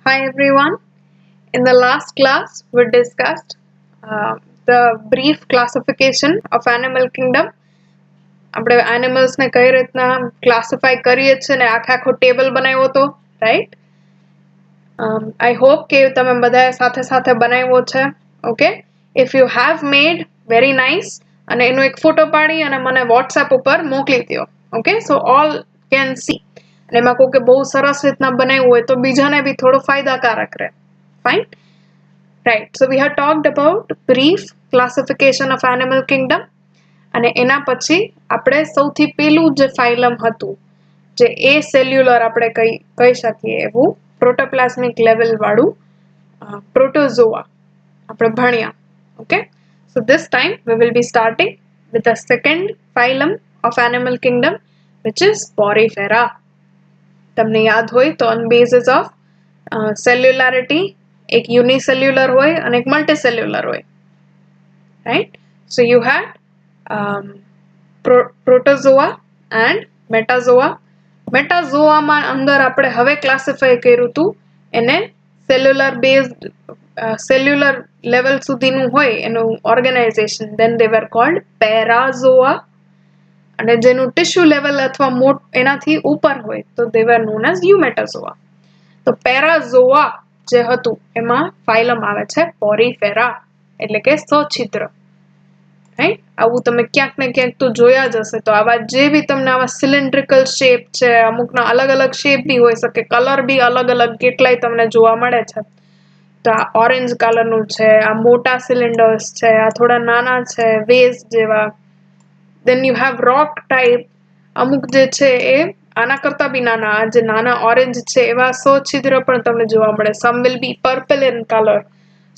Hi everyone. In the last class, we discussed the brief classification of animal kingdom. આપણે animals ને કઈ રીતના classify કરીએ છીએ ને આખો ટેબલ બનાવ્યો હતો, right? I hope કે તમે બધાએ સાથે સાથે બનાવ્યો છે. Okay? If you have made, very nice. અને એનો એક ફોટો પાડી અને મને WhatsApp ઉપર મોકલી દો. Okay? So all can see. અને એમાં કોઈ કે બહુ સરસ રીતના બનાવ્યું હોય તો બીજાને બી થોડો ફાયદાકારક રહે. Fine? Right. So we have talked about brief classification of animal kingdom. અને એના પછી આપણે સૌથી પેલું જે ફાઇલમ હતું જે એ સેલ્યુલર આપણે કહી શકીએ એવું પ્રોટોપ્લાઝમિક લેવલ વાળું પ્રોટોઝોઆ આપણે ભણ્યા. Okay? So this time we will be starting with the second phylum of animal kingdom, which is Porifera. તમને યાદ હોય તો on basis of cellularity એક unicellular હોય અને એક multicellular હોય, right? So you had protozoa and metazoa. Metazoa માં અંદર આપણે હવે ક્લાસિફાય કર્યું હતું એને cellular based cellular level સુધીનું હોય એનું organization, then they were called parazoa. અને જેનું ટિશ્યુ લેવલ અથવા એનાથી ઉપર હોય તો they were known as eumetazoa. તો પેરાઝોઆ જે હતું એમાં ફાઇલમ આવે છે પોરીફેરા એટલે કે સછિદ્ર, રાઈટ? આવું તમે ક્યાંક ને ક્યાંક તો જોયા જ હશે. તો આવા જે બી તમને આવા સિલિન્ડ્રિકલ શેપ છે, અમુકના અલગ અલગ શેપ બી હોઈ શકે, કલર બી અલગ અલગ કેટલાય તમને જોવા મળે છે. તો આ ઓરેન્જ કલરનું છે, આ મોટા સિલિન્ડર્સ છે, આ થોડા નાના છે વેઝ જેવા. Then you have rock type. અમુક જે છે એ આના કરતા બી નાના, આ જે નાના ઓરેન્જ છે એવા સછિદ્ર પણ તમને જોવા મળે. Some will be purple in color.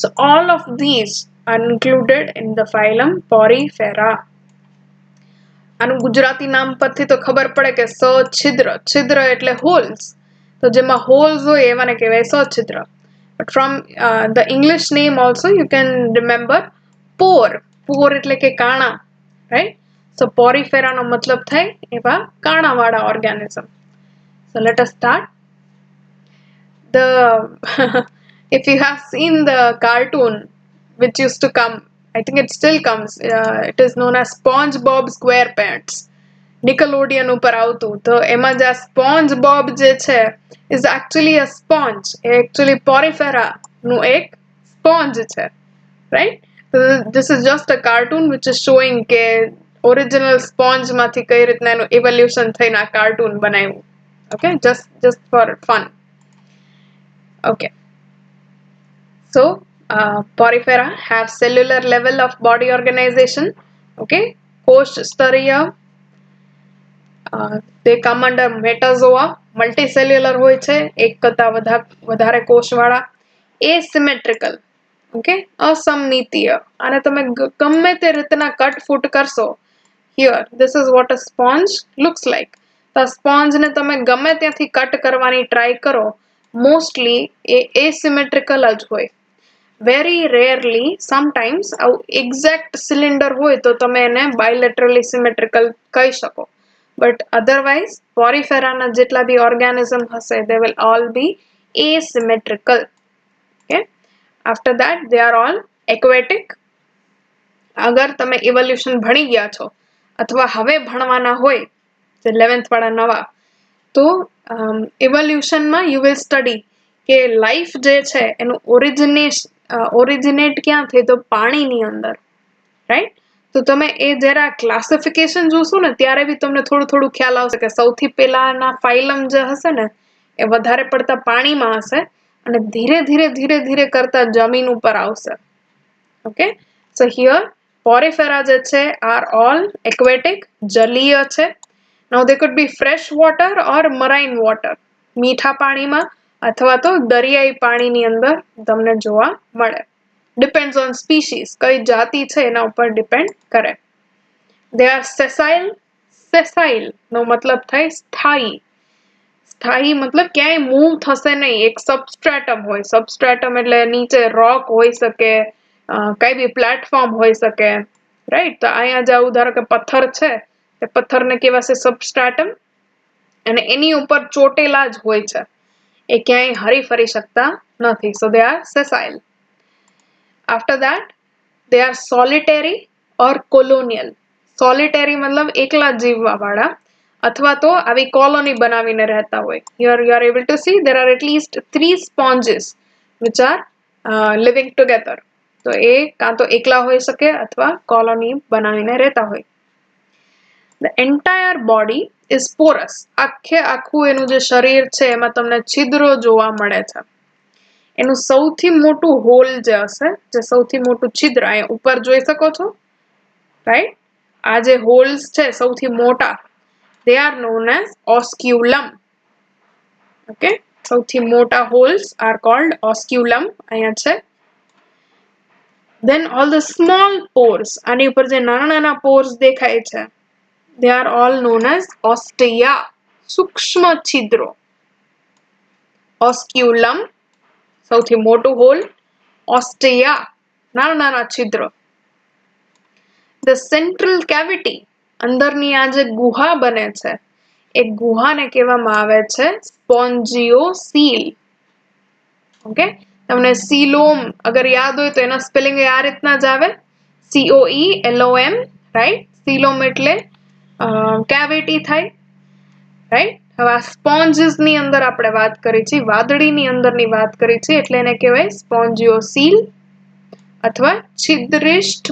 So all of these are included in the phylum Porifera. આનું ગુજરાતી નામ પરથી તો ખબર પડે કે સછિદ્ર, છિદ્ર એટલે holes. તો જેમાં holes હોય એવાને કહેવાય સછિદ્ર. But from the English name also you can remember pore. Pore એટલે કે કાણા, right? So porifera નો મતલબ થાય એવા કાણાવાળા organism. So let us start. If you have seen the cartoon which used to come, I think it still comes, it is known as SpongeBob SquarePants. Nickelodeon ઉપર આવતું. તો એમાં જે SpongeBob જે છે is actually a sponge. Actually porifera નું એક sponge છે, right? So this is just a cartoon which is showing કે ઓરિજિનલ સ્પોન્જ માંથી કઈ રીતના એનું ઇવોલ્યુશન થઈને આ કાર્ટૂન બનાવ્યું. Okay, just for fun. Okay, so porifera have cellular level of body organization. Okay, કોષ સ્તરીય they come under metazoa. Multicellular હોય છે, એક કરતા વધારે કોષવાળા. asymmetrical. Okay, અસમમિતીય. અને તમે ગમે તે રીતના કટ ફૂટ કરશો, here this is what a sponge looks like. તો સ્પોન્જ ને તમે ગમે ત્યાંથી કટ કરવાની ટ્રાય કરો, મોસ્ટલી એ asymmetrical જ હોય. વેરી રેરલી સમટાઈમ્સ આવું એક્ઝેક્ટ સિલિન્ડર હોય તો તમે એને બાયલેટરલી સિમેટ્રિકલ કહી શકો. બટ અધરવાઇઝ પોરીફેરાના જેટલા બી ઓર્ગેનિઝમ હશે they will all be asymmetrical. Okay? After that they are all aquatic. અગર તમે ઇવોલ્યુશન ભણી ગયા છો અથવા હવે ભણવાના હોય જે 11th વાળા નવા, તો ઇવોલ્યુશનમાં યુ વિલ સ્ટડી કે લાઈફ જે છે એનું ઓરિજિનેટ ક્યાં થઈ તો પાણીની અંદર, રાઈટ? તો તમે એ જરા ક્લાસિફિકેશન જોશો ને ત્યારે બી તમને થોડું થોડું ખ્યાલ આવશે કે સૌથી પહેલાના ફાઇલમ જે હશે ને એ વધારે પડતા પાણીમાં હશે અને ધીરે ધીરે ધીરે ધીરે કરતા જમીન ઉપર આવશે. ઓકે, સો હિયર porifera જે છે are all aquatic, જલીય છે. Now they could be fresh water or marine water. મીઠા પાણીમાં અથવા તો દરિયાઈ પાણીની અંદર તમને જોવા મળે. Depends on species. કઈ જાતિ છે એના ઉપર ડિપેન્ડ કરે. They are sessile. Sessile નો મતલબ થાય સ્થાયી. સ્થાયી મતલબ ક્યાંય મૂવ થશે નહીં, એક સબસ્ટ્રેટમ હોય. સબસ્ટ્રેટમ એટલે નીચે રોક હોઈ શકે, કઈ બી પ્લેટફોર્મ હોઈ શકે, રાઈટ? તો અહીંયા જે ધારો કે પથ્થર છે તે પથ્થરને કહેવાશે સબસ્ટ્રેટમ અને એની ઉપર ચોટેલા જ હોય છે. એ ક્યાંય હરી ફરી શકતા નથી. So they are sessile. After that, they are solitary or colonial. Solitary મતલબ એકલા જીવવા વાળા અથવા તો આવી કોલોની બનાવીને રહેતા હોય. Here you are able to see there are at least 3 sponges which are living together. તો એ કાં તો એકલા હોઈ શકે અથવા કોલોની બનાવીને રહેતા હોય. The entire body is porous. આખું એનું જે શરીર છે એમાં તમને છિદ્રો જોવા મળે છે. એનું સૌથી મોટું હોલ જે હશે, જે સૌથી મોટું છિદ્ર અહીંયા ઉપર જોઈ શકો છો, રાઈટ? આ જે હોલ્સ છે સૌથી મોટા, they are known as osculum. Okay, સૌથી મોટા holes are called osculum. અહીંયા છે. Then all the small pores, આની ઉપર જે નાના pores દેખાય છે, they are all known as ostia, સૂક્ષ્મ છિદ્રો. osculum સૌથી મોટું હોલ, ostia નાના છિદ્રો. The central cavity, અંદરની આ જે ગુહા બને છે એ ગુહાને કહેવામાં આવે છે સ્પોન્જિયોસીલ. ઓકે, તમને સીલોમ અગર યાદ હોય તો એનો સ્પેલિંગ આ રીતના જ આવે, COELOM, રાઈટ? સીલોમ એટલે કેવિટી થાય, રાઈટ? હવે આ સ્પોન્જીસ ની અંદર આપણે વાત કરી છે, વાદળીની અંદરની વાત કરી છે, એટલે એને કહેવાય સ્પોન્જિયોસીલ અથવા છિદ્રિષ્ઠ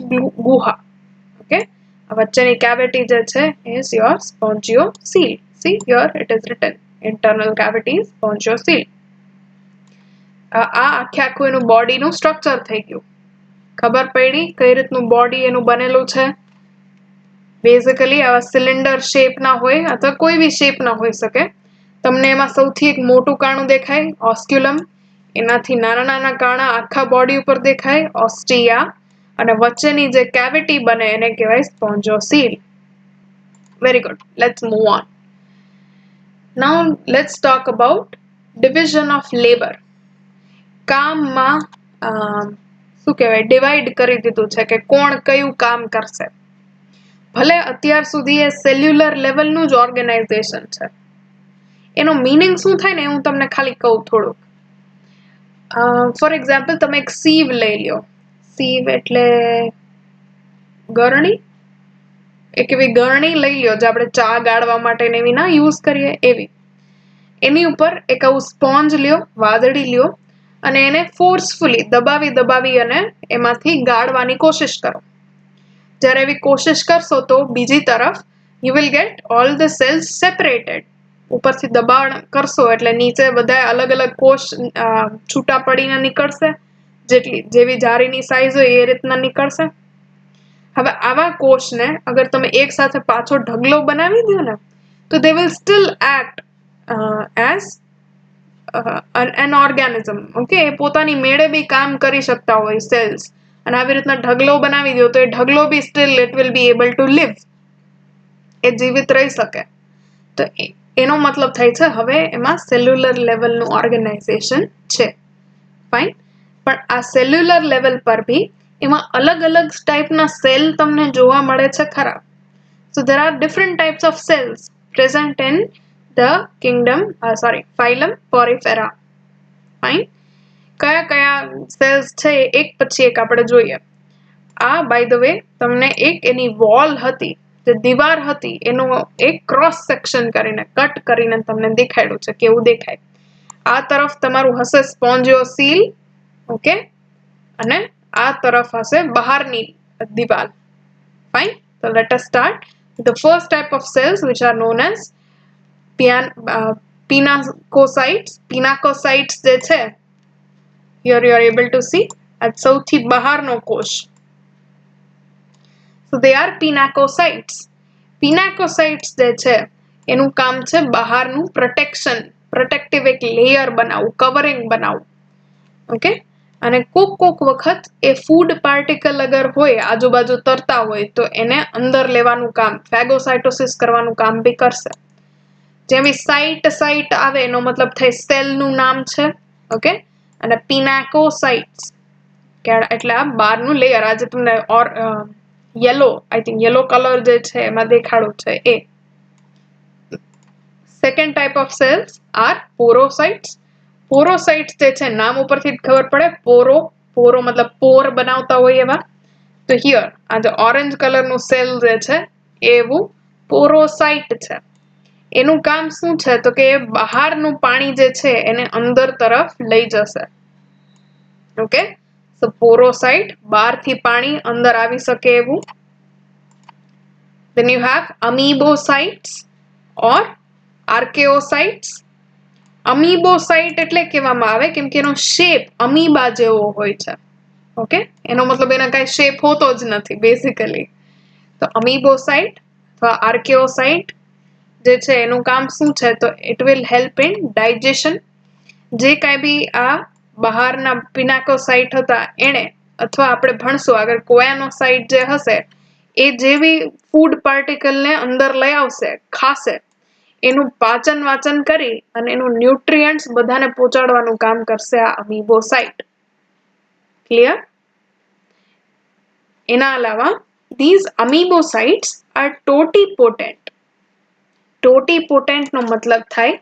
ગુહા. Okay, વચ્ચેની cavity જે છે is your spongiocele. See here it is written internal cavity spongiocele. આ આખું એનું બોડીનું સ્ટ્રક્ચર થઈ ગયું. ખબર પડી કઈ રીતનું બોડી એનું બનેલું છે? બેઝિકલી આવા સિલિન્ડર શેપના હોય અથવા કોઈ બી શેપના હોઈ શકે. તમને એમાં સૌથી એક મોટું કાણું દેખાય ઓસ્ક્યુલમ, એનાથી નાના કાણા આખા બોડી ઉપર દેખાય ઓસ્ટિયા, અને વચ્ચેની જે કેવિટી બને એને કહેવાય spongocoel. Very good, let's move on. Now let's talk about division of labour. કામમાં શું કહેવાય, ડિવાઈડ કરી દીધું છે કે કોણ કયું કામ કરશે. ભલે અત્યાર સુધી એ સેલ્યુલર લેવલનું જ ઓર્ગેનાઇઝેશન છે. એનો મીનિંગ શું થાય ને હું તમને ખાલી કહું થોડુંક. ફોર એક્ઝામ્પલ તમે એક સીવ લઈ લ્યો. સીવ એટલે ગરણી, એક એવી ગરણી લઈ લ્યો જે આપણે ચા ગાળવા માટે એવી ના યુઝ કરીએ એવી. એની ઉપર એક આવું સ્પોન્જ લ્યો, વાદળી લ્યો, અને એને ફોર્સફુલી દબાવી અને એમાંથી ગાળવાની કોશિશ કરો. જ્યારે એવી કોશિશ કરશો તો બીજી તરફ you will get all the cells separated. ઉપરથી દબાણ કરશો એટલે નીચે બધા અલગ અલગ કોષ છૂટા પડીને નીકળશે, જેવી જારીની સાઈઝ હોય એ રીતના નીકળશે. હવે આવા કોષને અગર તમે એક સાથે પાછો ઢગલો બનાવી દો ને તો they will still act as an organism. Okay, એ પોતાની મેળે બી કામ કરી શકતા હોય સેલ્સ, અને આવી રીતના ઢગલો બનાવી દો તો એ ઢગલો બી still it will be able to live. એ જીવિત રહી શકે. તો એનો મતલબ થાય છે હવે એમાં સેલ્યુલર લેવલનું ઓર્ગેનાઇઝેશન છે. ફાઇન, પણ આ સેલ્યુલર લેવલ પર બી એમાં અલગ અલગ ટાઈપના સેલ તમને જોવા મળે છે ખરા. So there are different types of cells present in the phylum Porifera. Fine, કયા સેલ્સ છે એક પછી એક આપણે જોઈએ. આ બાય ધ વે તમને એક એની વોલ હતી, જે દીવાર હતી, એનો એક ક્રોસ સેક્શન કરીને કટ કરીને તમને દેખાડ્યું છે કેવું દેખાય. આ તરફ તમારું હશે સ્પોન્જિયોસીલ, ઓકે, અને આ તરફ હશે બહારની દિવાલ. Fine, so let us start with the first type of cells which are known as pinacocytes. Pinacocytes જે છે, here you are able to see, આ સૌથી બહારનો કોષ. So they are pinacocytes. Pinacocytes જે છે એનું કામ છે બહારનું પ્રોટેક્શન, પ્રોટેક્ટિવ એક લેયર બનાવવું, કવરિંગ બનાવવું. ઓકે, અને કોક વખત એ ફૂડ પાર્ટિકલ અગર હોય આજુબાજુ તરતા હોય તો એને અંદર લેવાનું કામ, ફેગોસાઇટોસિસ કરવાનું કામ બી કરશે. જેવી સાઇટ આવે એનો મતલબ થાય સેલનું નામ છે. ઓકે, અને પિનાકોસાઇટ્સ એટલે આ બહારનું લેયર. આજે તમને yellow, I think yellow colour જે છે એમાં દેખાડો છે એ. Second type of cells are porocytes. પોરોસાઇટ્સ જે છે નામ ઉપરથી જ ખબર પડે, પોરો મતલબ પોર બનાવતા હોય એવા. તો હિયર આ જે ઓરેન્જ કલરનું સેલ જે છે એવું પોરોસાઇટ છે. એનું કામ શું છે તો કે બહારનું પાણી જે છે એને અંદર તરફ લઈ જશે. ઓકે, સો પોરોસાઇટ બહારથી પાણી અંદર આવી શકે એવું. Then you have amoebocytes or archaeocytes. અમીબોસાઇટ એટલે કહેવામાં આવે કેમ કે એનો શેપ અમીબા જેવો હોય છે. ઓકે, એનો મતલબ એના કઈ શેપ હોતો જ નથી બેઝિકલી. તો અમીબોસાઇટ અથવા આર્કેઓસાઇટ જે છે એનું કામ શું છે તો it will help in digestion. જે કાંઈ બી આ બહારના પિનાકોસાઇટ હતા એને, અથવા આપણે ભણશું આગળ કોયાનોસાઇટ જે હશે એ જેવી ફૂડ પાર્ટિકલને અંદર લઈ આવશે, ખાશે, એનું પાચન વાચન કરી અને એનું ન્યુટ્રિયન્ટ્સ બધાને પહોંચાડવાનું કામ કરશે આ અમીબોસાઇટ. ક્લિયર? એના અલાવા these amoebocytes are totipotent. ટોટીપોટેન્ટ નો મતલબ થાય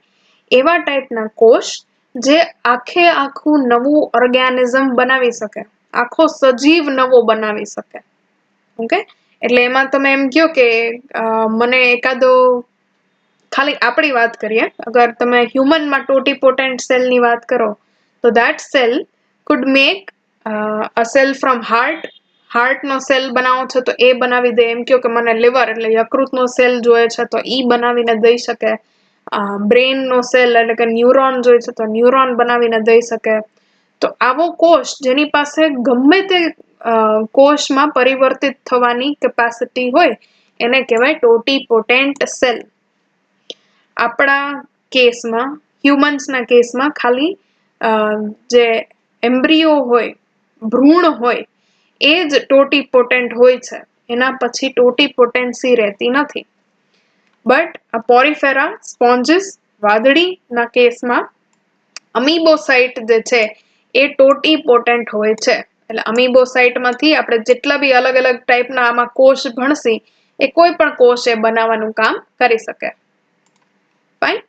એવા ટાઈપના કોષ જે આખે આખું નવું ઓર્ગેનિઝમ બનાવી શકે, આખો સજીવ નવો બનાવી શકે. ઓકે, એટલે એમાં તમે એમ કહો કે મને એકાદો, ખાલી આપણી વાત કરીએ, અગર તમે હ્યુમનમાં ટોટીપોટેન્ટ સેલની વાત કરો તો that cell could make a cell from હાર્ટનો સેલ બનાવો છો તો એ બનાવી દે. એમ કહો કે મને લીવર એટલે યકૃતનો સેલ જોઈએ છે તો ઈ બનાવીને દઈ શકે. બ્રેઇનનો સેલ એટલે કે ન્યુરોન જોઈએ છે તો ન્યુરોન બનાવીને દઈ શકે. તો આવો કોષ જેની પાસે ગમે તે કોષમાં પરિવર્તિત થવાની કેપેસિટી હોય એને કહેવાય ટોટીપોટેન્ટ સેલ. આપણા કેસમાં, હ્યુમન્સના કેસમાં ખાલી જે એમ્બ્રિયો હોય, ભ્રૂણ હોય, એ જ ટોટીપોટેન્ટ હોય છે. એના પછી ટોટીપોટેન્સી રહેતી નથી. બટ આ પોરીફેરા, સ્પોન્જીસ, વાદળીના કેસમાં અમીબોસાઇટ જે છે એ ટોટીપોટેન્ટ હોય છે. એટલે અમીબોસાઇટમાંથી આપણે જેટલા બી અલગ અલગ ટાઈપના આમાં કોષ ભણશી એ કોઈ પણ કોષ એ બનાવવાનું કામ કરી શકે. Fine.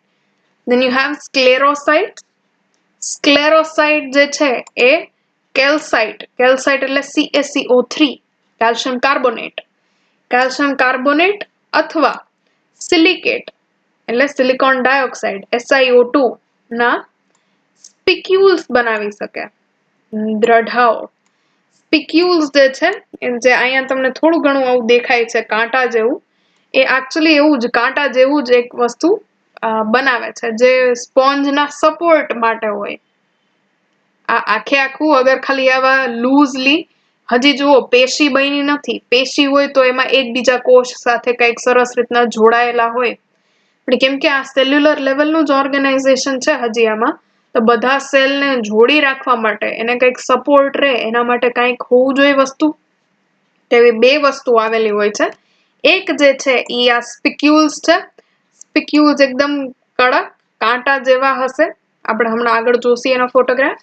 Then you have sclerocytes. સ્ક્લેરોસાઇટ જે છે એ કેલ્સાઇટ એટલે CaCO3 કેલ્શિયમ કાર્બોનેટ અથવા સિલિકેટ એટલે સિલિકોન ડાયોક્સાઇડ SiO2 ના સ્પિક્યુલ્સ બનાવી શકે, દ્રઢાઓ. સ્પિક્યુલ્સ જે છે જે અહીંયા તમને થોડું ઘણું આવું દેખાય છે કાંટા જેવું, એ એકચ્યુઅલી એવું જ કાંટા જેવું જ એક વસ્તુ બનાવે છે જે સ્પોન્જના સપોર્ટ માટે હોય. આ આખે આખું અગર ખાલી આવા લૂઝલી, હજી જુઓ પેશી બની નથી, પેશી હોય તો એમાં એકબીજા કોષ સાથે કંઈક સરસ રીતના જોડાયેલા હોય. પણ કેમ કે આ સેલ્યુલર લેવલનું જ ઓર્ગેનાઇઝેશન છે હજી આમાં, તો બધા સેલને જોડી રાખવા માટે એને કંઈક સપોર્ટ રહે એના માટે કંઈક હોવું જોઈએ વસ્તુ. તેવી બે વસ્તુ આવેલી હોય છે. એક જે છે એ આ સ્પિક્યુલ્સ છે. સ્પિક્યુલ્સ એકદમ કડક કાંટા જેવા હશે, આપણે હમણાં આગળ જોશી એનો photograph.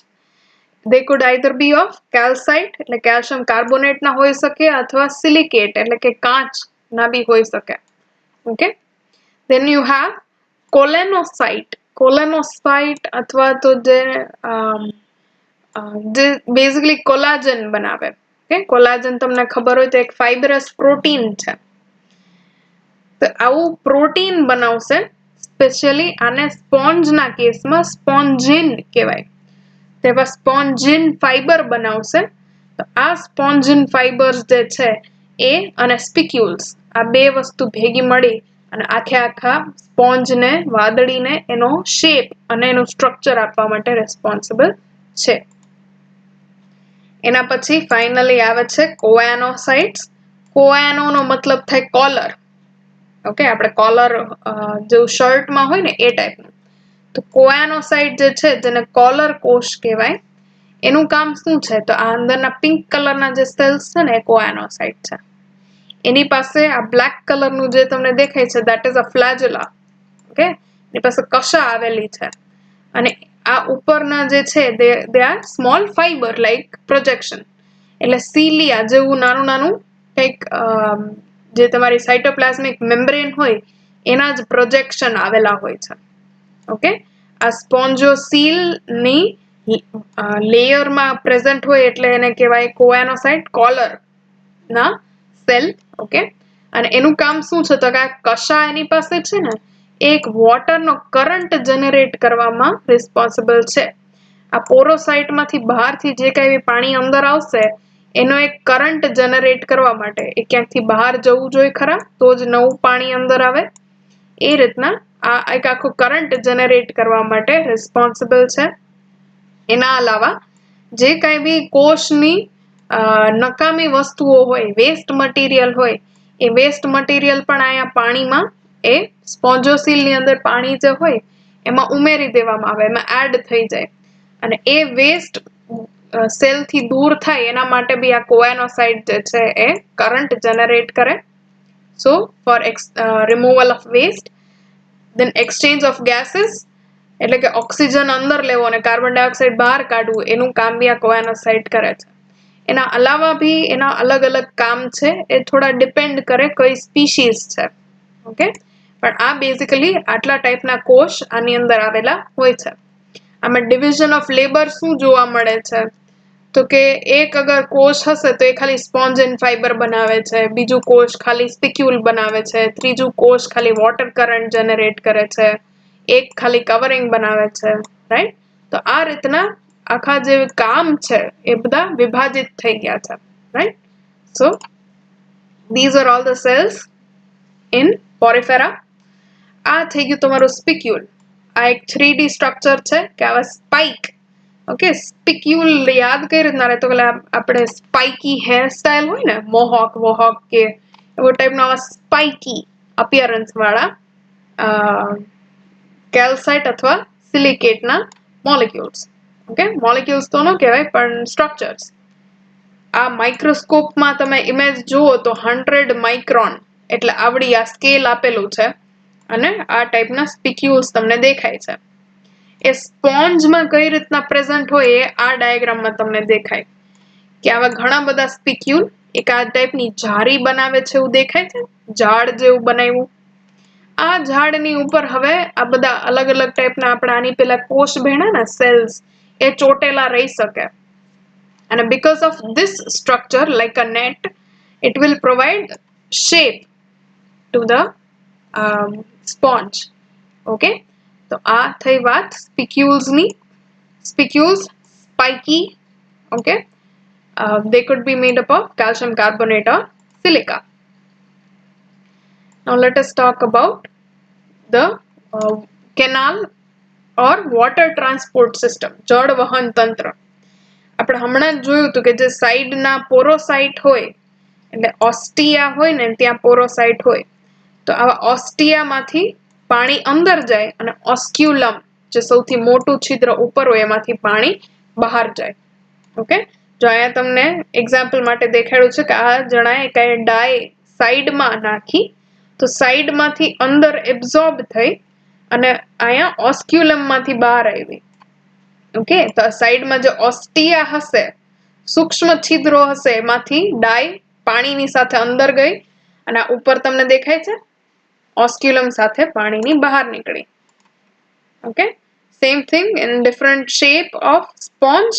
They could either be of calcite એટલે કેલ્શિયમ કાર્બોનેટ ના હોઈ શકે અથવા સિલિકેટ એટલે કે કાચ ના બી હોઈ શકે. ઓકે, then you have કોલેનોસાઇટ અથવા તો જે બેઝિકલી કોલાજન બનાવે. ઓકે, કોલાજન તમને ખબર હોય તો એક ફાઇબરસ પ્રોટીન છે. તો આવું પ્રોટીન બનાવશે. સ્પેશિયલી આને સ્પોન્જના કેસમાં સ્પોન્જિન કહેવાય. તેવા સ્પોન્જિન ફાઈબર બનાવશે. તો આ સ્પોન્જિન ફાઈબર્સ જે છે એ અને સ્પિક્યુલ્સ આ બે વસ્તુ ભેગી મળી અને આખા સ્પોન્જને, વાદળીને એનો શેપ અને એનું સ્ટ્રક્ચર આપવા માટે રેસ્પોન્સિબલ છે. એના પછી ફાઇનલી આવે છે કોયાનોસાઇટ્સ. કોયાનો મતલબ થાય કોલર. ઓકે, આપણે કોલર જેવું શર્ટમાં હોય ને એ ટાઈપનું. તો કોયાનોસાઇટ જે છે જેને કોલર કોષ કહેવાય, એનું કામ શું છે તો આ અંદરના પિંક કલરના જે સેલ્સ છે ને એ કોયાનોસાઇટ છે. એની પાસે આ બ્લેક કલરનું જે તમને દેખાય છે that is a flagella. Okay, એની પાસે કશા આવેલી છે અને આ ઉપરના જે છે they are small fiber like projection. એટલે સીલિયા જેવું નાનું નાનું કંઈક જે તમારી સાઇટોપ્લાઝમિક મેમ્બ્રેન હોય એના જ પ્રોજેક્શન આવેલા હોય છે. ઓકે, આ સ્પોન્જોસીલ ની લેયરમાં પ્રેઝન્ટ હોય એટલે એને કહેવાય કોએનોસાઇટ કોલર ના સેલ. ઓકે, અને એનું કામ શું છે તો કે આ કશા એની પાસે છે ને એક વોટરનો કરંટ જનરેટ કરવામાં રિસ્પોન્સિબલ છે. આ પોરોસાઇટમાંથી બહારથી જે કઈ પાણી અંદર આવશે એનો એક કરંટ જનરેટ કરવા માટે એ ક્યાંકથી બહાર જવું જોઈએ ખરા, તો જ નવું પાણી અંદર આવે. એ રીતના આ એક આખો કરંટ જનરેટ કરવા માટે રિસ્પોન્સિબલ છે. એના અલાવા જે કઈ બી કોષની નકામી વસ્તુઓ હોય, વેસ્ટ મટીરિયલ હોય, એ વેસ્ટ મટીરિયલ પણ અહીંયા પાણીમાં એ સ્પોન્જોસીલની અંદર પાણી જે હોય એમાં ઉમેરી દેવામાં આવે, એમાં એડ થઈ જાય, અને એ વેસ્ટ સેલથી દૂર થાય એના માટે બી આ કોએનોસાઇટ જે છે એ કરંટ જનરેટ કરે. So for removal of waste, then exchange of gases, એટલે કે ઓક્સિજન અંદર લેવો અને કાર્બન ડાયોક્સાઇડ બહાર કાઢવું, એનું કામ બી આ કોએનોસાઇટ કરે છે. એના અલાવા બી એના અલગ અલગ કામ છે, એ થોડા ડિપેન્ડ કરે કઈ સ્પીશીઝ છે. ઓકે, પણ આ બેઝિકલી આટલા ટાઈપના કોષ આની અંદર આવેલા હોય છે. આમાં ડિવિઝન ઓફ લેબર શું જોવા મળે છે તો કે એક અગર કોષ હશે તો એ ખાલી સ્પોન્જ એન્ડ ફાઈબર બનાવે છે, બીજું કોષ ખાલી સ્પિક્યુલ બનાવે છે, ત્રીજું કોષ ખાલી વોટર કરંટ જનરેટ કરે છે, એક ખાલી કવરિંગ બનાવે છે, રાઈટ. તો આ રીતના આખા જે કામ છે એ બધા વિભાજિત થઈ ગયા છે, right. So these are all the cells in porifera. આ થઈ ગયું તમારું સ્પિક્યુલ. આ એક 3D સ્ટ્રક્ચર છે કે આવા સ્પાઇક. ઓકે, સ્પિક્યુલ યાદ કઈ રીતના રહે તો કે આપણે સ્પાઇકી હેર સ્ટાઇલ હોય ને, મોહોક વોહોક કે એવો ટાઈપનો આવા સ્પાઇકી અપિયરન્સ વાળા કેલ્સાઇટ અથવા સિલિકેટના મોલિક્યુલ્સ. ઓકે, મોલિક્યુલ્સ તો ન કહેવાય પણ સ્ટ્રક્ચર્સ. આ માઇક્રોસ્કોપમાં તમે ઇમેજ જુઓ તો 100 માઇક્રોન એટલે આવડી આ સ્કેલ આપેલું છે, અને આ ટાઈપના સ્પિક્યુલ્સ તમને દેખાય છે. એ સ્પોન્જમાં કઈ રીતના પ્રેઝન્ટ હોય એ આ ડાયાગ્રામમાં તમને દેખાય કે આવા ઘણા બધા સ્પિક્યુલ એક આ ટાઈપની જારી બનાવે છે એવું દેખાય છે, ઝાડ જેવું બનાવ્યું. આ ઝાડની ઉપર હવે આ બધા અલગ અલગ ટાઈપના આપણે આની પેલા કોષ ભેણા ને સેલ્સ એ ચોટેલા રહી શકે. અને because of this structure like a net, it will provide shape to the sponge. Okay, તો આ થઈ વાત spicules ની. Spicules spiky. Okay, they could be made up of calcium carbonate or silica. Now let us talk about the canal or water transport system, જળ વહન તંત્ર. આપણે હમણાં જ જોયું હતું કે જે સાઈડના પોરોસાઇટ હોય એટલે ઓસ્ટિયા હોય ને ત્યાં પોરોસાઇટ હોય, તો આવા ઓસ્ટિયામાંથી પાણી અંદર જાય અને ઓસ્ક્યુલમ જે સૌથી મોટું છિદ્ર ઉપર હોય એમાંથી પાણી બહાર જાય. ઓકે, જો અહીંયા તમને એક્ઝામ્પલ માટે દેખાડ્યું છે કે આ જણાએ કઈ ડાય સાઈડમાં નાખી તો સાઈડમાંથી અંદર એબ્ઝોર્બ થઈ અને અહીંયા ઓસ્ક્યુલમમાંથી બહાર આવી. ઓકે, તો સાઈડમાં જે ઓસ્ટિયા હશે, સૂક્ષ્મ છિદ્રો હશે, એમાંથી ડાય પાણીની સાથે અંદર ગઈ અને ઉપર તમને દેખાય છે ઓસ્ક્યુલમ સાથે પાણીની બહાર નીકળી. Okay, same thing in different shape of sponge.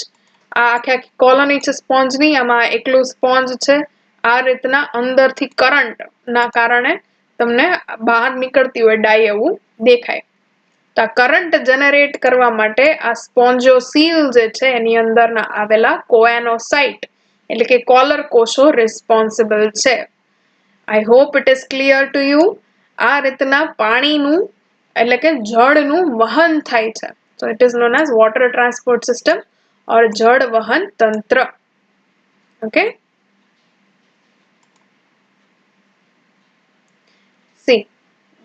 આ આખી કોલોની છે સ્પોન્જની, આમાં એકલું સ્પોન્જ છે. આ રીતના અંદરથી કરંટ ના કારણે તમને બહાર નીકળતી હોય ડાય એવું દેખાય. તો આ કરંટ જનરેટ કરવા માટે આ સ્પોન્જોસીલ જે છે એની અંદરના આવેલા કોએનોસાઇટ એટલે કે કોલર કોષો રિસ્પોન્સિબલ છે. I hope it is clear to you. આ રીતના પાણીનું એટલે કે જળનું વહન થાય છે. So it is known as water transport system or જળ વહન તંત્ર. Okay, see,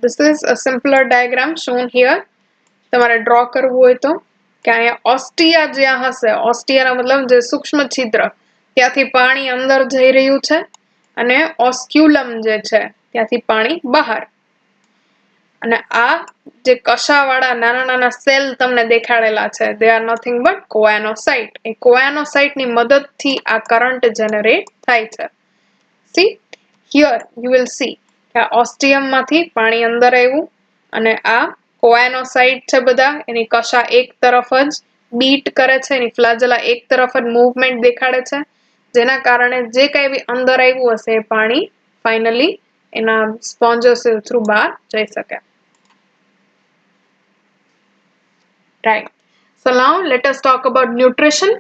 this is a simpler diagram shown here. તમારે ડ્રો કરવું હોય તો કે અહીંયા ઓસ્ટિયા જ્યાં હશે, ઓસ્ટિયાનો મતલબ જે સૂક્ષ્મ છિદ્ર, ત્યાંથી પાણી અંદર જઈ રહ્યું છે અને ઓસ્ક્યુલમ જે છે ત્યાંથી પાણી બહાર. અને આ જે કશાવાળા નાના નાના સેલ તમને દેખાડેલા છે they are nothing but કોએનોસાઇટ. એ કોએનોસાઇટની મદદથી આ કરંટ જનરેટ થાય છે. See, here you will see કે આ ઓસ્ટિયમમાંથી પાણી અંદર આવ્યું અને આ કોએનોસાઇટ છે બધા, એની કશા એક તરફ જ બીટ કરે છે, એની ફ્લાજેલા એક તરફ જ મૂવમેન્ટ દેખાડે છે, જેના કારણે જે કઈ બી અંદર આવ્યું હશે એ પાણી ફાઇનલી એના સ્પોન્જસ થ્રુ બહાર જઈ શકે. Right. So now let us talk about nutrition.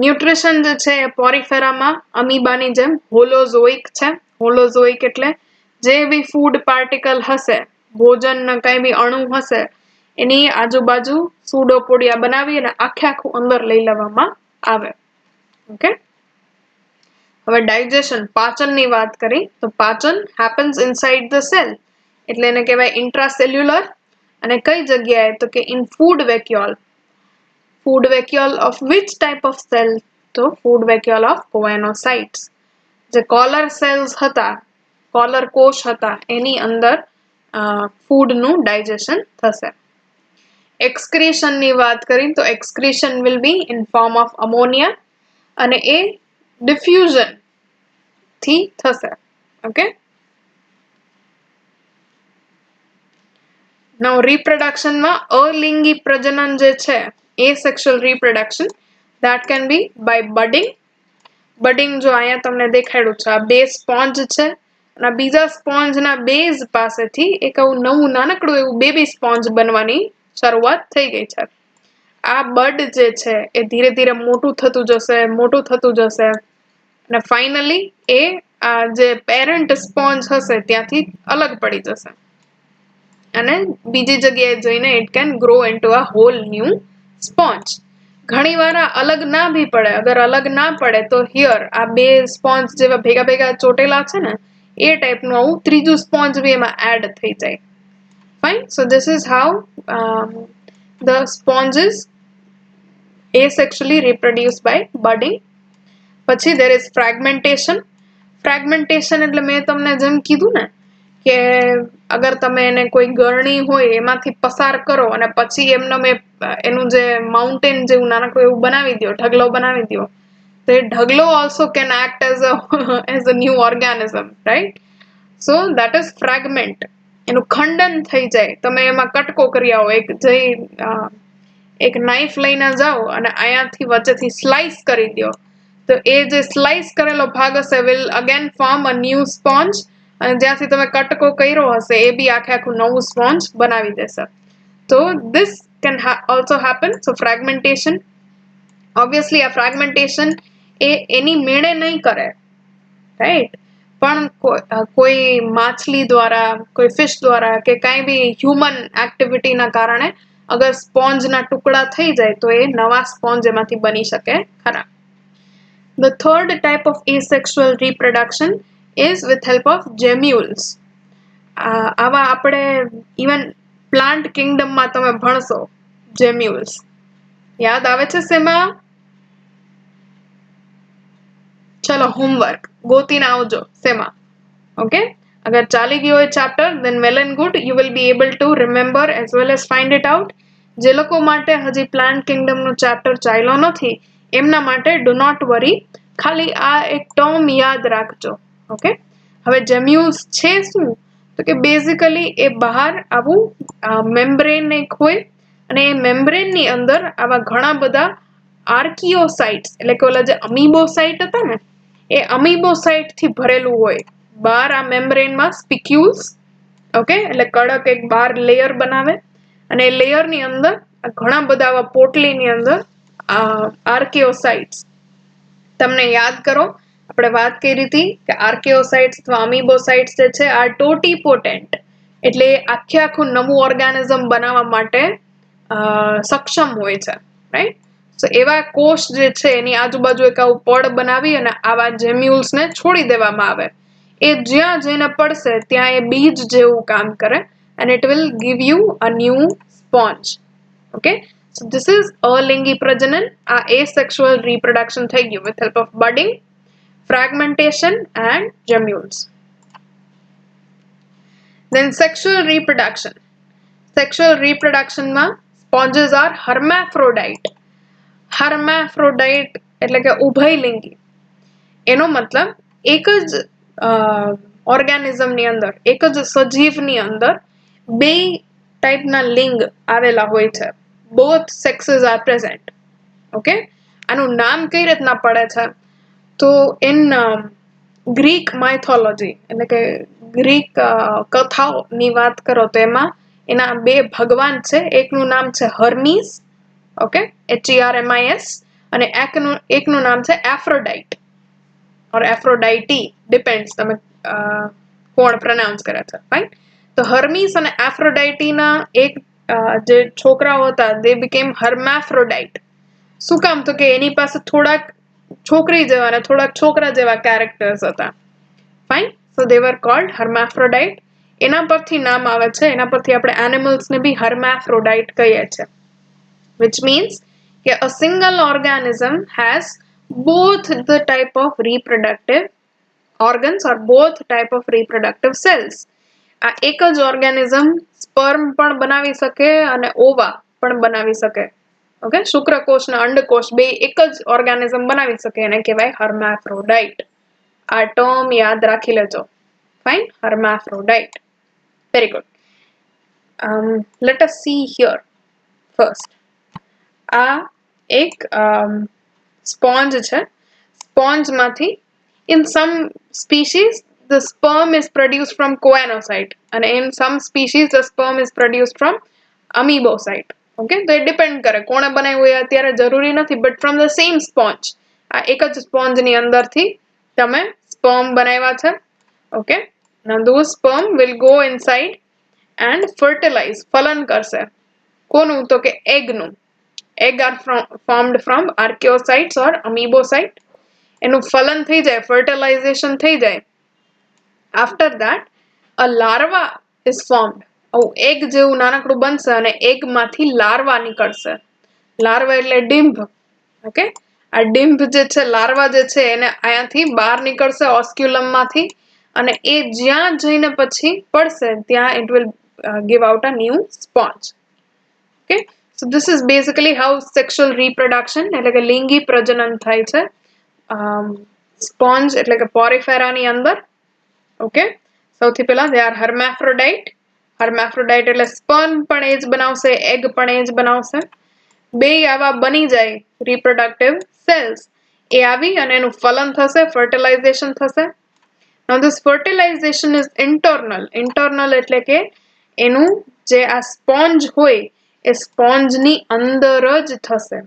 Nutrition જે છે એ પોરીફેરામાં અમીબાની જેમ હોલોઝોઇક છે. હોલોઝોઇક એટલે જે બી ફૂડ પાર્ટિકલ હશે, ભોજનના કઈ બી અણુ હશે, એની આજુબાજુ સુડોપોડિયા બનાવી અને આખું અંદર લઈ લેવામાં આવે. ઓકે. હવે ડાયજેશન, પાચનની વાત કરી તો પાચન હેપન્સ ઇનસાઇડ ધ સેલ, એટલે એને કહેવાય ઇન્ટ્રાસેલ્યુલર. અને કઈ જગ્યાએ તો કે in food vacuole. Food vacuole of which type of cell? તો ફૂડ વેક્યુલ ઓફ કોએનોસાઇટ્સ. જે કોલર સેલ્સ હતા, કોલર કોષ હતા, એની અંદર ફૂડનું ડાયજેશન થશે. એક્સક્રીશનની વાત કરી તો excretion will be in form of ammonia અને એ ડિફ્યુઝન થી થશે. ઓકે. નાઉ રિપ્રોડક્શનમાં અલિંગી પ્રજનન જે છે, asexual reproduction, that can be by budding. બડિંગ જો અહીંયા તમને દેખાડ્યું છે, આ બે સ્પોન્જ છે અને બીજા સ્પોન્જના બેઝ પાસેથી એક આવું નવું નાનકડું એવું બેબી સ્પોન્જ બનવાની શરૂઆત થઈ ગઈ છે. આ બડ જે છે એ ધીરે ધીરે મોટું થતું જશે અને ફાઇનલી એ આ જે પેરેન્ટ સ્પોન્જ હશે ત્યાંથી અલગ પડી જશે અને બીજી જગ્યાએ જઈને it can grow into a whole new sponge. ઘણી વાર અલગ ના ભી પડે. અગર અલગ ના પડે તો હિયર આ બે સ્પોન્જ જેવા ભેગા ભેગા ચોટેલા છે ને, એ ટાઈપનું આવું ત્રીજું સ્પોન્જ બી એમાં એડ થઈ જાય. Fine. So this is how the sponges asexually reproduce by budding. પછી there is fragmentation. fragmentation એટલે મેં તમને જેમ કીધું ને કે અગર તમે એને કોઈ ગરણી હોય એમાંથી પસાર કરો અને પછી એનું જે માઉન્ટેન જેવું નાનકડું એવું બનાવી દો, ઢગલો બનાવી દો, તો એ ઢગલો also can act as a new organism, right? So that is fragment. એનું ખંડન થઈ જાય. તમે એમાં કટકો કરી આવો, એક નાઈફ લઈને જાઓ અને અહીંયાથી વચ્ચેથી સ્લાઇસ કરી દો, તો એ જે સ્લાઇસ કરેલો ભાગ હશે will again form a new sponge, અને જ્યાંથી તમે કટકો કર્યો હશે એ બી આખું નવું સ્પોન્જ બનાવી દેશે. તો this can also happen. So fragmentation, obviously આ fragmentation એની મેળે નહીં કરે, રાઈટ? પણ કોઈ માછલી દ્વારા, કોઈ ફિશ દ્વારા કે કાંઈ બી હ્યુમન એક્ટિવિટીના કારણે અગર સ્પોન્જના ટુકડા થઈ જાય તો એ નવા સ્પોન્જ એમાંથી બની શકે ખરા. The third type of asexual reproduction is with help of gemmules. આવા આપણે ઇવન પ્લાન્ટ કિંગડમમાં તમે ભણશો જેમ્યુલ્સ. યાદ આવે છે શેમાં? ચલો હોમવર્ક ગોતીને આવજો શેમાં. ઓકે. અગર ચાલી ગયો હોય chapter then well and good, you will be able to remember as well as find it out. જે લોકો માટે હજી પ્લાન્ટ કિંગડમનો ચેપ્ટર ચાલ્યો નથી એમના માટે ડુ નોટ વરી, ખાલી આ એક ટર્મ યાદ રાખજો. ઓકે. હવે જેમ્યુલ્સ છે શું? તો કે બેઝિકલી એ બહાર આવું મેમ્બ્રેન એક હોય અને એ મેમ્બ્રેનની અંદર આવા ઘણા બધા આર્કિયોસાઇટ્સ, એટલે કે ઓલા જે અમીબોસાઇટ હતા ને, એ અમીબોસાઇટ થી ભરેલું હોય. બહાર આ મેમ્બ્રેનમાં સ્પિક્યુલ્સ, ઓકે, એટલે કડક એક બહાર લેયર બનાવે અને એ લેયરની અંદર ઘણા બધા આવા પોટલીની અંદર આર્કિયોસાઇટ્સ. તમને યાદ કરો આપણે વાત કરી હતી કે આર્કિયોસાઇટ્સ અથવા અમીબોસાઇટ્સ જે છે આ ટોટીપોટેન્ટ, એટલે આખું નવું ઓર્ગેનિઝમ બનાવવા માટે સક્ષમ હોય છે, રાઈટ? સો એવા કોષ જે છે એની આજુબાજુ એક આવું પડ બનાવી અને આવા જેમ્યુલ્સને છોડી દેવામાં આવે. એ જ્યાં જઈને પડશે ત્યાં એ બીજ જેવું કામ કરે and it will give you a new sponge. Okay, so this is અલિંગી પ્રજનન. આ asexual reproduction થઈ ગયું with help of budding, fragmentation and gemmules. Then sexual reproduction. Sexual reproduction માં sponges are hermaphrodite. hermaphrodite એટલે કે ઉભયલિંગી. એનો મતલબ એક જ ઓર્ગેનિઝમની અંદર, એક જ સજીવની અંદર બે ટાઈપના લિંગ આવેલા હોય છે. Both sexes are present. Okay, આનું નામ કઈ રીતના પડે છે? તો ઇન ગ્રીક માઇથોલોજી એટલે કે ગ્રીક કથાઓની વાત કરો તો એમાં એના બે ભગવાન છે. એકનું નામ છે હર્મીસ, ઓકે, HERMIS, અને એકનું નામ છે એફ્રોડાઇટ ઓર એફ્રોડાઇટી, ડિપેન્ડ્સ તમે કોણ પ્રોનાઉન્સ કરે છે. ફાઇન. તો હર્મીસ અને એફ્રોડાઇટીના એક જે છોકરાઓ હતા દે બીકેમ હર્માફ્રોડાઇટ. શું કામ? તો કે એની પાસે થોડાક છોકરી જેવા અને થોડાક છોકરા જેવા કેરેક્ટર્સ હતા. ફાઇન. સો દે વર કોલ્ડ હર્માફ્રોડાઇટ. એના પરથી નામ આવે છે. એના પરથી આપણે એનિમલ્સને બી હર્માફ્રોડાઇટ કહીએ છીએ. which means કે a single organism has both the type of reproductive organs or both type of reproductive cells. આ એક જ ઓર્ગેનિઝમ સ્પર્મ પણ બનાવી શકે અને ઓવા પણ બનાવી શકે. ઓકે, શુક્રકોષ અને અંડકોષ બે એક જ ઓર્ગેનિઝમ બનાવી શકે, એને કહેવાય હર્માફ્રોડાઇટ. આ ટર્મ યાદ રાખી લેજો. Fine, hermaphrodite. Very good. Let us see here first. આ એક સ્પોન્જ છે. સ્પોન્જમાંથી in some species the sperm is produced from choanocyte and in some species the sperm is produced from amoebocyte. Okay, તો એ depend કરે કોણે બનાવ્યું એ અત્યારે જરૂરી નથી, but from the same sponge, આ એક જ સ્પોન્જની અંદરથી તમે સ્પર્મ બનાવ્યા છે. Okay, now those sperm will go inside and fertilize, ફલન કરશે. કોનું? તો કે એગનું. egg are formed from archaeocytes or amoebocyte. એનું ફલન થઈ જાય, ફર્ટિલાઇઝેશન થઈ જાય. After that a larva is formed. Egg જેવું નાનકડું બનશે અને એગમાંથી લાર્વા નીકળશે. લાર્વા એટલે ડિમ્ભ. ઓકે, આ ડિમ્ભ જે છે, લાર્વા જે છે, એને અહીંયાથી બહાર નીકળશે ઓસ્ક્યુલમમાંથી, અને એ જ્યાં જઈને પછી પડશે ત્યાં it will give out a new sponge. Okay, so this is basically how sexual reproduction એટલે કે લિંગી પ્રજનન થાય છે સ્પોન્જ એટલે કે પોરીફેરાની અંદર. ઓકે, સૌથી પહેલા they are hermaphrodite. hermaphrodite એટલે સ્પર્મ પણ એ જ બનાવશે, એગ પણ એ જ બનાવશે. બે આવા બની જાય reproductive cells. એ આવી અને એનું ફલન થશે, ફર્ટિલાઇઝેશન થશે. Now this fertilization is internal. internal એટલે કે એનું જે આ સ્પોન્જ હોય એ સ્પોન્જની અંદર જ થશે.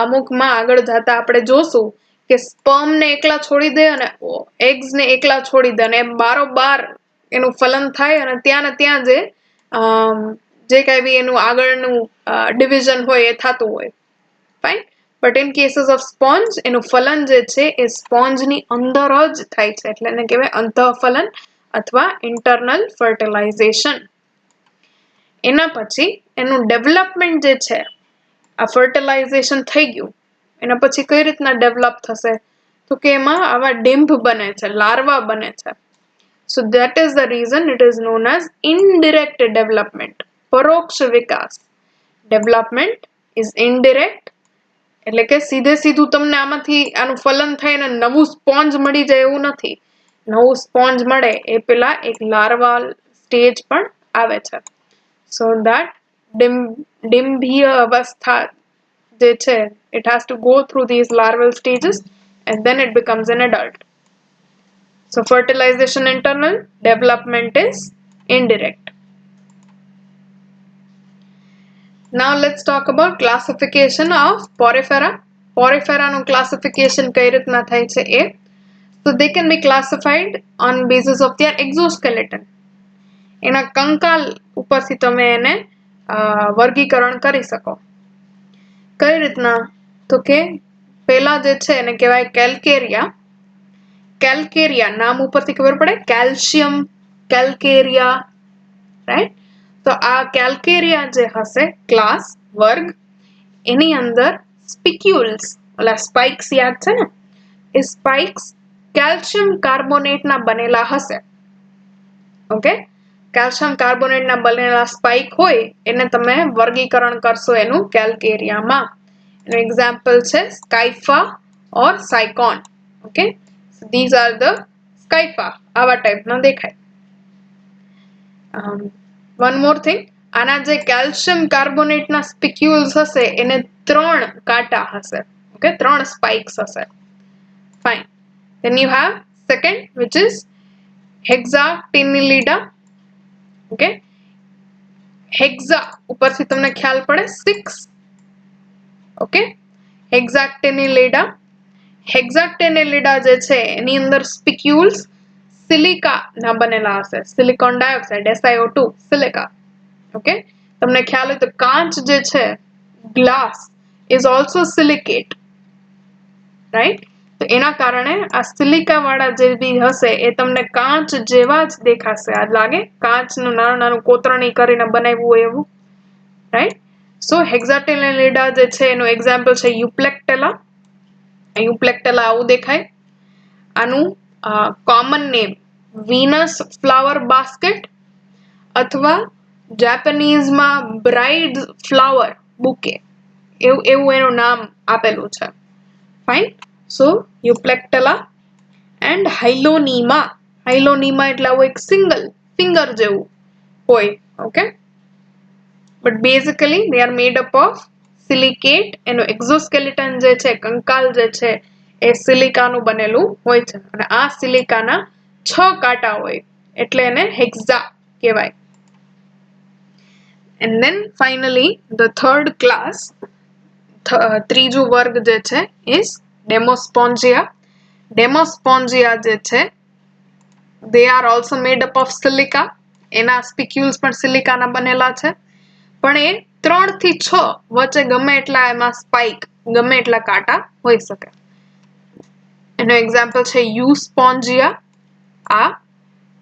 અમુકમાં આગળ જતા આપણે જોશું કે સ્પર્મને એકલા છોડી દે અને એગ્સને એકલા છોડી દે અને બારોબાર એનું ફલન થાય અને ત્યાં ને ત્યાં જે કઈ બી એનું આગળનું ડિવિઝન હોય એ થતું હોય. Fine. But in cases of sponge એનું ફલન જે છે એ સ્પોન્જની અંદર જ થાય છે, એટલે એને કહેવાય અંતઃફલન અથવા ઇન્ટરનલ ફર્ટિલાઇઝેશન. એના પછી એનું ડેવલપમેન્ટ જે છે, આ ફર્ટિલાઇઝેશન થઈ ગયું, એના પછી કઈ રીતના ડેવલપ થશે? તો કે એમાં આવા ડિમ્ભ બને છે, લાર્વા બને છે. સો that is the reason it is known as indirect development. પરોક્ષ વિકાસ. ડેવલપમેન્ટ is indirect એટલે કે સીધે સીધું તમને આમાંથી આનું ફલન થાય અને નવું સ્પોન્જ મળી જાય એવું નથી. નવું સ્પોન્જ મળે એ પેલા એક લાર્વા સ્ટેજ પણ આવે છે. So that ડિમ્ભીય અવસ્થા જે છે, it has to go through these larval stages and then it becomes an adult. So fertilization internal, development is indirect. Now let's talk about classification of porifera. Porifera નું classification કઈ રીતના થાય છે એ? So they can be classified on basis of their exoskeleton. એના કંકાલ ઉપરથી તમે એને વર્ગીકરણ કરી શકો. કઈ રીતના? તો કે પેલા જે છે એને કહેવાય કેલ્કેરિયા. કેલ્કેરિયા નામ ઉપરથી ખબર પડે, કેલ્શિયમ, કેલ્કેરિયા, રાઈટ? તો આ કેલ્કેરિયા જે હશે ક્લાસ, વર્ગ, એની અંદર સ્પિક્યુલ્સ, ઓલા સ્પાઇક્સ યાદ છે ને, એ સ્પાઇક્સ કેલ્શિયમ કાર્બોનેટના બનેલા હશે. ઓકે, કેલ્શિયમ કાર્બોનેટના બનેલા સ્પાઇક હોય એને તમે વર્ગીકરણ કરશો એનું કેલ્કેરિયામાં. એનું એક્ઝામ્પલ છે સ્કાઇફા ઓર Sycon. Okay, these are the સ્કાઇફા, આવા ટાઈપના દેખાય. વન મોર થિંગ, આના જે કેલ્શિયમ કાર્બોનેટના સ્પિક્યુલ્સ હશે એને 3 કાંટા હશે. ઓકે, 3 સ્પાઇક્સ હશે. Fine. Then you have second, which is hexactinellida. Okay, hexa ઉપરથી તમને ખ્યાલ પડે 6. Okay, hexactinellida. Hexactinellida જે છે એની અંદર સ્પિક્યુલ્સ સિલિકા ના બનેલા હશે. Silicon dioxide SiO2 silica. Okay, તમને ખ્યાલ હોય તો કાચ જે છે glass is also silicate, right? તો એના કારણે આ સિલિકા વાળા જે બી હશે એ તમને કાચ જેવા જ દેખાશે. આ લાગે કાચનું નાનું નાનું કોતરણી કરીને બનાવ્યું હોય એવું, રાઈટ? સો હેક્ઝાટેનેલિડા જે છે એનું એક્ઝામ્પલ છે યુપ્લેક્ટેલા. યુપ્લેક્ટેલા આવું દેખાય. આનું common name Venus flower basket અથવા જાપાનીઝમાં બ્રાઇડ ફ્લાવર બુકે એવું એનું નામ આપેલું છે. ફાઇન. So યુપ્લેક્ટેલા and હાઇલોનીમા. હાઇલોનીમા એટલે આવું એક સિંગલ ફિંગર જેવું હોય. Okay, but basically they are made up of silicate. એનું એક્ઝોસ્કેલેટન જે છે, કંકાલ જે છે એ સિલિકાનું બનેલું હોય છે અને આ સિલિકાના 6 કાંટા હોય એટલે એને હેક્ઝા કહેવાય. And then finally the third class, ત્રીજું વર્ગ જે છે is Demospongia. Demospongia જે છે they are also made up of silica. એના સ્પિક્યુલ્સ પણ સિલિકાના બનેલા છે, પણ એ 3 થી 6 વચ્ચે ગમે એટલા એમાં સ્પાઇક, ગમે એટલા કાંટા હોઈ શકે. એનો એક્ઝામ્પલ છે યુસ્પોન્જિયા, આ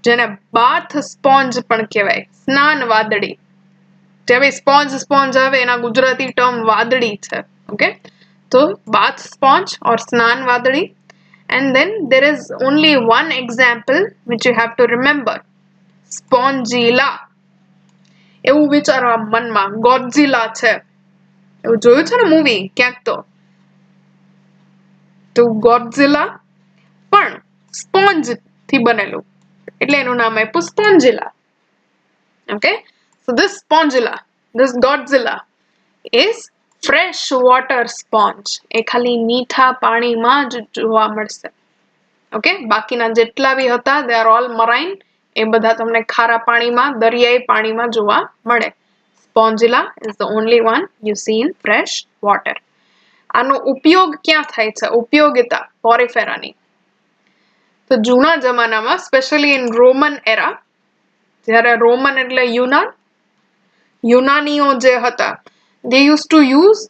જેને બાથ સ્પોન્જ પણ કહેવાય, સ્નાન વાદળી. જે ભાઈ સ્પોન્જ આવે એના ગુજરાતી ટર્મ વાદળી છે. ઓકે, તો બાથ સ્પોન્જ ઓર સ્નાન વાદળી. And then there is only one example which you have to remember, Spongilla. એવું વિચારવા મનમાં ગોડઝિલા છે એવું જોયું છે ને મૂવી ક્યાંક, તો ગોડઝિલા પણ સ્પોન્જ થી બનેલું એટલે એનું નામ આપ્યું Spongilla. Okay, so this Spongilla, this Godzilla is fresh water sponge. એ ખાલી મીઠા પાણીમાં જ જોવા મળશે. ઓકે, બાકીના જેટલા બી હતા they are all marine. એ બધા તમને ખારા પાણીમાં, દરિયાઈ પાણીમાં જોવા મળે. Spongilla is the only one you see in fresh water. આનો ઉપયોગ ક્યાં થાય છે? ઉપયોગિતા પોરિફેરાની. તો જૂના જમાનામાં સ્પેશિયલી ઇન રોમન એરા, જ્યારે રોમન એટલે યુનાનીઓ જે હતા they used to use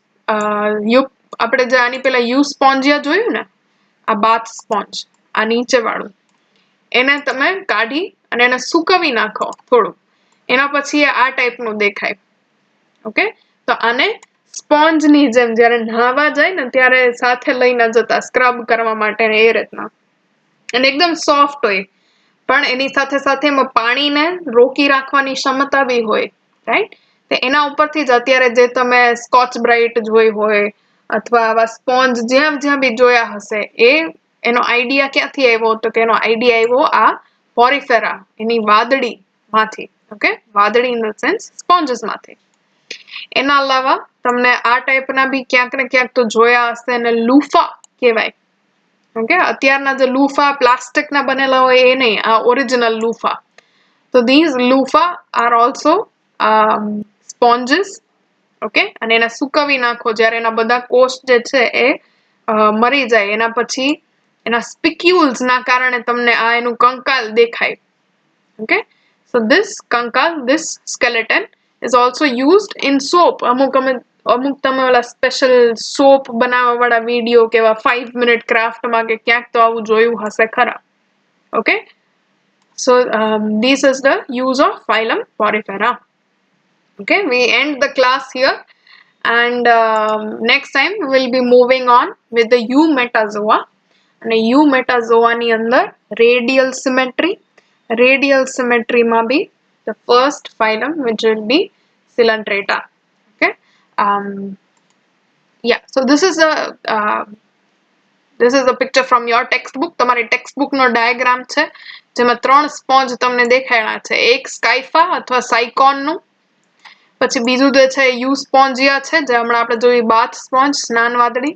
આપણે જે આની પેલા યુસ્પોન્જિયા જોયું ને, આ બાથ સ્પોન્જ, આ નીચે વાળું, એને તમે કાઢી અને એને સુકવી નાખો થોડું, એના પછી આ ટાઈપનું દેખાય. ઓકે, તો આને સ્પોન્જની જેમ જ્યારે નહાવા જાય ને ત્યારે સાથે લઈને જતા સ્ક્રબ કરવા માટે એ રીતના, અને એકદમ સોફ્ટ હોય, પણ એની સાથે સાથે એમાં પાણીને રોકી રાખવાની ક્ષમતા બી હોય, રાઈટ? તો એના ઉપરથી જ અત્યારે જે તમે સ્કોચ બ્રાઇટ જોઈ હોય અથવા આવા સ્પોન્જ જ્યાં જ્યાં બી જોયા હશે, એનો આઈડિયા ક્યાંથી આવ્યો? તો કે એનો આઈડિયા આવ્યો આ પોરિફેરા, એની વાદળી માંથી. ઓકે, વાદળી ઇન ધ સેન્સ સ્પોન્જીસ માંથી. એના અલાવા તમને આ ટાઈપના બી ક્યાંક ને ક્યાંક તો જોયા હશે, અને લૂફા કહેવાય. ઓકે, અત્યારના જે લૂફા પ્લાસ્ટિકના બનેલા હોય એ નહીં, આ ઓરિજિનલ લૂફા. તો these loofah are also sponges. Okay, અને એને સુકવી નાખો જ્યારે એના બધા કોષ જે છે એ મરી જાય, એના પછી એના સ્પિક્યુલ્સ ના કારણે તમને આ એનું કંકાલ દેખાય. Okay, so this કંકાલ, this skeleton is also used in soap. અમુક તમે ઓલા સ્પેશિયલ સોપ બનાવવા વાળા વિડીયો કેવા 5 minute ક્રાફ્ટમાં કે ક્યાંક તો આવું જોયું હશે ખરા. Okay, so this is the use of phylum Porifera. Okay, we end the class here, and next time we will be moving on with the Eumetazoa. And Eumetazoa ની અંદર radial symmetry માં be the first phylum which will be Coelenterata. Okay, yeah, so this is a picture from your textbook. તમારી textbook નો diagram છે, જેમાં 3 sponge તમને દેખાણા છે, એક સ્કાઇફા અથવા સાયકોનનું, પછી બીજું જે છે યુસ્પોન્જિયા છે, જે હમણાં આપણે જોઈ બાથ સ્પોન્જ, સ્નાન વાદળી,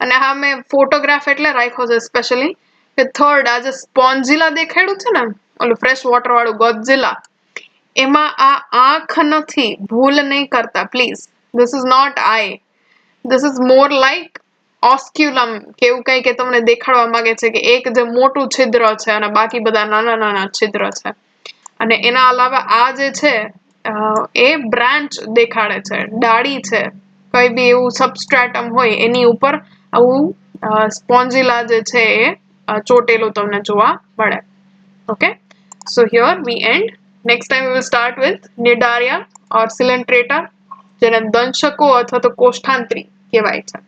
અને હા મેં ફોટોગ્રાફ એટલે રાખ્યો છે સ્પેશિયલી કે થર્ડ આ જે સ્પોન્જિલા દેખાડ્યું છે ને, ઓલું ફ્રેશ વોટર વાળું ગોડઝિલા, એમાં આ આંખ નથી, ભૂલ નહીં કરતા please. This is not eye, this is more like osculum કે એવું કંઈ કે તમને દેખાડવા માંગે છે કે એક જે મોટું છિદ્ર છે અને બાકી બધા નાના નાના છિદ્ર છે. અને એના અલાવા આ જે છે એ બ્રાન્ચ દેખાડે છે, ડાળી છે, કઈ બી એવું સબસ્ટ્રેટમ હોય એની ઉપર આવું સ્પોન્જિલા જે છે એ ચોટેલું તમને જોવા મળે. Okay, so here we end. Next time we will start with Cnidaria or Coelenterata, જેને દંશકો અથવા તો કોષ્ઠાંત્રી કહેવાય છે.